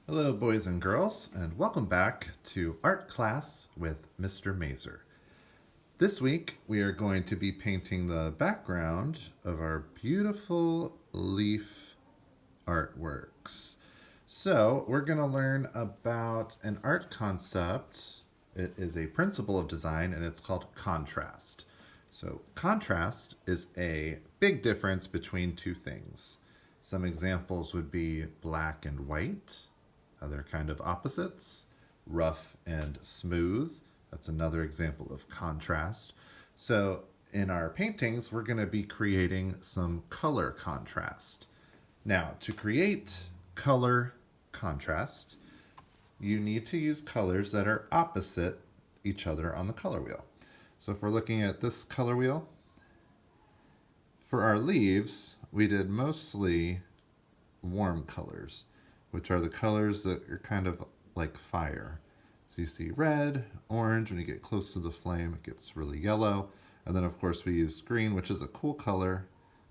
Hello, boys and girls, and welcome back to Art Class with Mr. Mazer. This week, we are going to be painting the background of our beautiful leaf artworks. So, we're going to learn about an art concept. It is a principle of design, and it's called contrast. So, contrast is a big difference between two things. Some examples would be black and white. They're kind of opposites. Rough and smooth. That's another example of contrast. So in our paintings, we're going to be creating some color contrast. Now, to create color contrast, you need to use colors that are opposite each other on the color wheel. So if we're looking at this color wheel, for our leaves, we did mostly warm colors, which are the colors that are kind of like fire. So you see red, orange. When you get close to the flame, it gets really yellow. And then, of course, we use green, which is a cool color,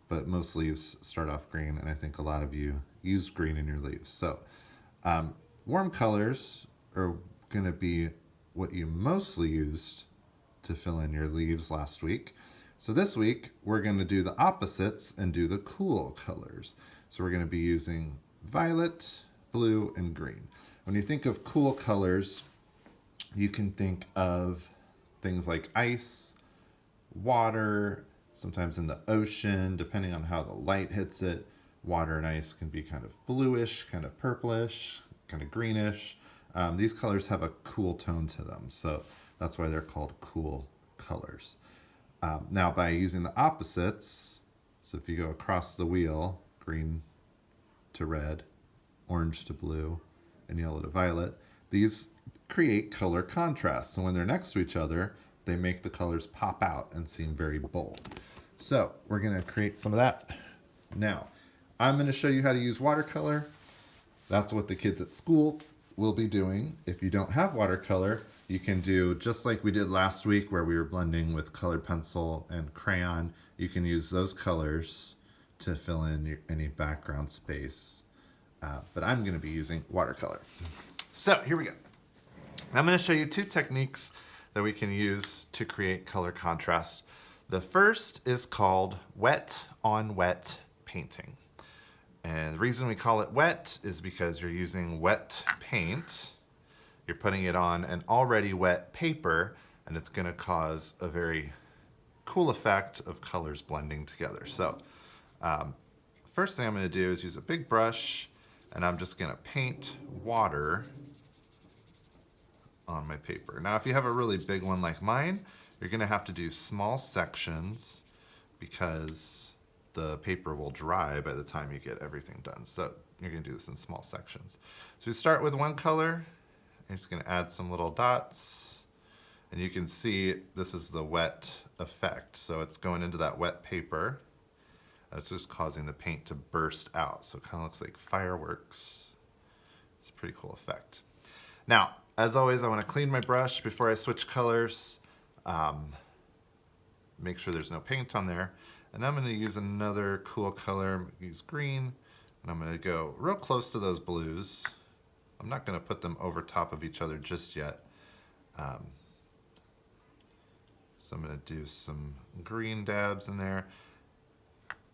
but most leaves start off green, and I think a lot of you use green in your leaves. So warm colors are going to be what you mostly used to fill in your leaves last week. So this week, we're going to do the opposites and do the cool colors. So we're going to be using violet, blue, and green. When you think of cool colors, you can think of things like ice, water, sometimes in the ocean, depending on how the light hits it. Water and ice can be kind of bluish, kind of purplish, kind of greenish. These colors have a cool tone to them, so that's why they're called cool colors. Now, by using the opposites, so if you go across the wheel, green to red, orange to blue, and yellow to violet, these create color contrast. So when they're next to each other, they make the colors pop out and seem very bold. So we're going to create some of that. Now, I'm going to show you how to use watercolor. That's what the kids at school will be doing. If you don't have watercolor, you can do just like we did last week where we were blending with colored pencil and crayon. You can use those colors to fill in any background space. But I'm going to be using watercolor. So here we go. I'm going to show you two techniques that we can use to create color contrast. The first is called wet on wet painting. And the reason we call it wet is because you're using wet paint. You're putting it on an already wet paper, and it's going to cause a very cool effect of colors blending together. So first thing I'm going to do is use a big brush, and I'm just going to paint water on my paper. Now, if you have a really big one like mine, you're going to have to do small sections because the paper will dry by the time you get everything done. So you're going to do this in small sections. So we start with one color. I'm just going to add some little dots. And you can see this is the wet effect. So it's going into that wet paper. It's just causing the paint to burst out. So it kind of looks like fireworks. It's a pretty cool effect. Now, as always, I want to clean my brush before I switch colors. Make sure there's no paint on there. And I'm going to use another cool color, use green. And I'm going to go real close to those blues. I'm not going to put them over top of each other just yet. So I'm going to do some green dabs in there.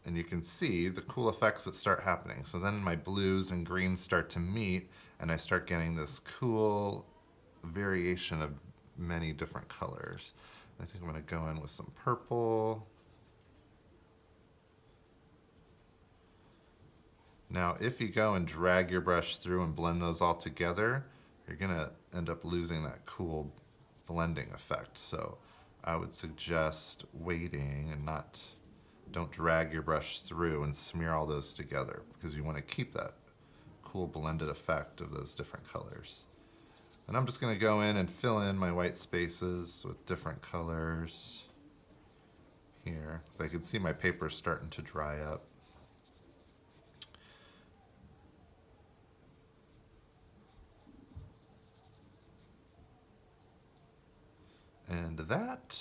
And you can see the cool effects that start happening. So then my blues and greens start to meet, and I start getting this cool variation of many different colors. I think I'm going to go in with some purple. Now, if you go and drag your brush through and blend those all together, you're going to end up losing that cool blending effect. So I would suggest waiting and don't drag your brush through and smear all those together, because you want to keep that cool blended effect of those different colors. And I'm just going to go in and fill in my white spaces with different colors here. So I can see my paper starting to dry up. And that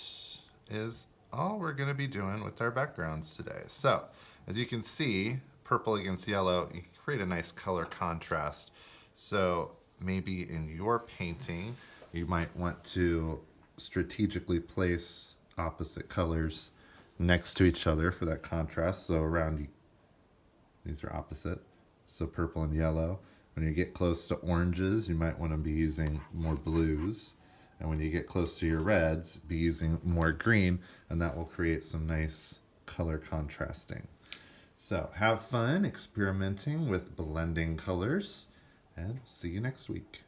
is all we're going to be doing with our backgrounds today. So, as you can see, purple against yellow, you can create a nice color contrast So maybe in your painting, you might want to strategically place opposite colors next to each other for that contrast. So around, these are opposite. So purple and yellow. When you get close to oranges, you might want to be using more blues. And when you get close to your reds, be using more green, and that will create some nice color contrasting. So have fun experimenting with blending colors, and see you next week.